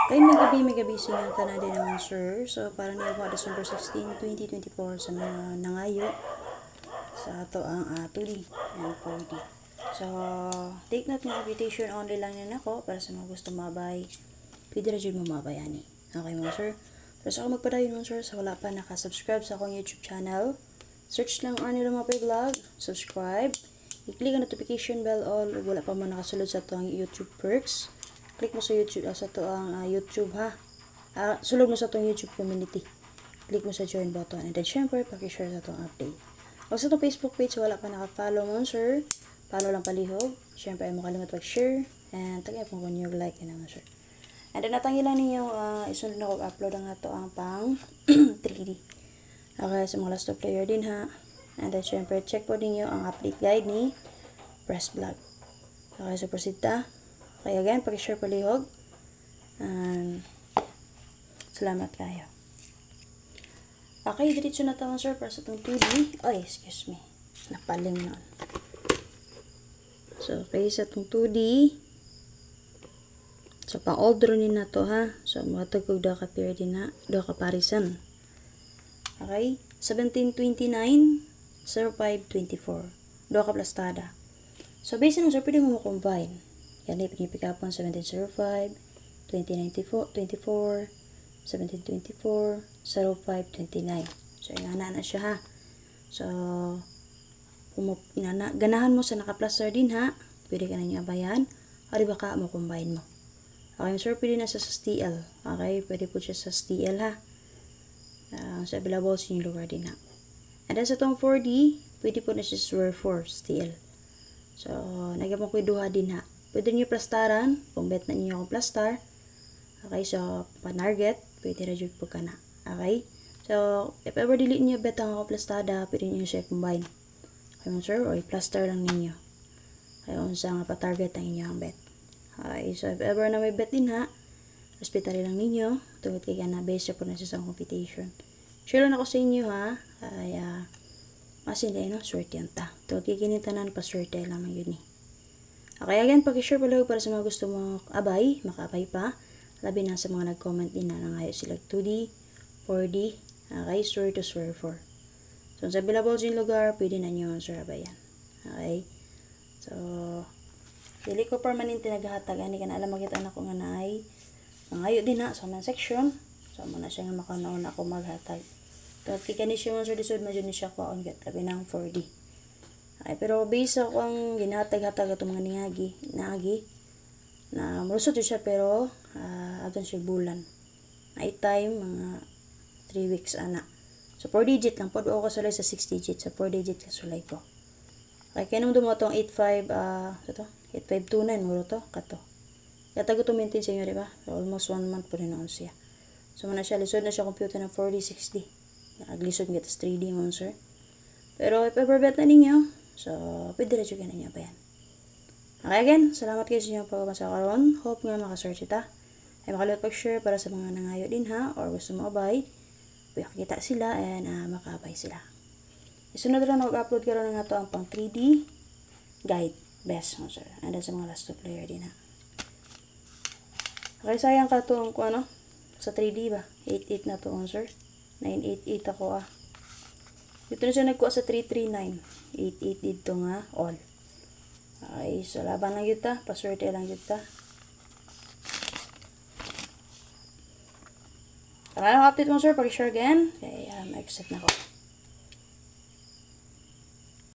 Kay may gabi siya tanan din naman sir. So para niya ko December 16, 2024 sa mga nangayo sa ato ang 2D and 4D. So take note ng invitation only lang yan ako para sa mga gusto mabay. Pwede na dyan mo mabay ani. Okay mga sir. Pero sa ako magpadayon mga sir, sa wala pa nakasubscribe sa akong YouTube channel, search lang Arnie Lumapay Vlog, subscribe, i-click ang notification bell all, wala pa man nakasulod sa ito ang YouTube perks. Click mo sa YouTube, sa ito ang YouTube ha. Sulod mo sa itong YouTube community. Click mo sa join button. And then syempre, pakishare sa itong update. O sa itong Facebook page, wala pa naka-follow mo sir. Follow lang palihog. Syempre, ay mo kalimut mag-share. And tagay po kung yung like yun naman sir. And then natangi lang ninyong isunod na upload ang ito ang pang 3D. Okay, sa mga last player din ha. And then syempre, check po ninyo ang update guide ni Press Vlog. Okay, so proceed ta. Okay, again, pag-share palihog. And salamat kayo. Okay, diretso na tawang sir para sa itong 2D. Ay, excuse me. Napaling nun. So, okay, sa itong 2D. So, pang-order ni na to ha. So, matagog daw ka period na. Daw ka parisan. Okay, 1729, 0524. Daw ka plastada. So, based on sir, pwede mo combine. Yan, pick up on 1705, 2094, 24, 1724, 0529. So, ingana na siya ha. So, kung ganahan mo sa naka-plaster din ha, pwede ka na niya abayan. O di ba ka mo combine mo. Okay, sir, pwede na sa STL. Okay, pwede po siya sa STL ha. Sa available sa inyong lugar din ha. And then sa itong 4D, pwede po na siya sa 4 STL. So, nagapang ko duha din ha. Pwede niyo plastaran, kung bet na niyo akong plastar. Okay, so, panarget, pwede na dyan po ka na. Okay? So, if ever delete niyo bet ang ako plastada, pwede niyo siya combine. Okay, sir, o i-plaster lang ninyo. Okay, kung saan nga pa-target ang inyo ang bet. Okay, so if ever na may bet din ha, hospital lang ninyo, tungkol kay na base po na sa computation. Share lang ako sa inyo ha, ay masin din no, swerte yan ta. Tungkol kay kinitanan, pa-swerte lang yun eh. Okay, again, pag-share pala para sa mga gusto mo abay, makaabay pa. Labi na sa mga nag-comment din na nangayo sila 2D, 4D, okay, swear to swear for. So, sa available yung lugar, pwede na nyo sir abayan. Okay, so, dili ko permanente naghahatag ani kana alam magit anak ko nga naay nangayo din na sa man section so mo na siya nga makanaon ako maghatag kat kani siya mo sir disod ma ni siya kwaon gat labi nang 4D ay pero based sa akong ginhatag-hatag atong mga ningagi naagi na malusot siya pero aton siya bulan night time mga 3 weeks ana so 4 digit lang pod ako sulay sa 6 digit sa 4 digit ka sulay ko kay kanang dumo tong 85 ito 8529 mo to kato. Kaya tago to maintain sa inyo, di ba? So, almost 1 month po rin noon siya. So, muna siya, lisod na siya computer ng 4D, 6D. Naglisod nga 3D mo, sir. Pero, if ever bet na ninyo, so, pwede rin siya na niya ba yan. Okay, again, salamat kayo sa inyong pagpapasa karon. Hope nga makasearch ita. Ay makalimut pag-share para sa mga nangayo din ha, or gusto mo abay. Pwede kita sila and makaabay sila. Isunod lang mag-upload karon ng ito ang pang 3D guide. Best mo sir. And then sa mga last 2 player din ha. Okay, sayang ka to kung ano. Sa 3D ba? 88 na to sir. 988 ako Dito na siya nagkuha sa 339. 88 dito nga all. Okay, so laban lang yun ta. Paswerte lang yun ta. Para lang update mo sir. Pag-share again. Okay, exit na ko.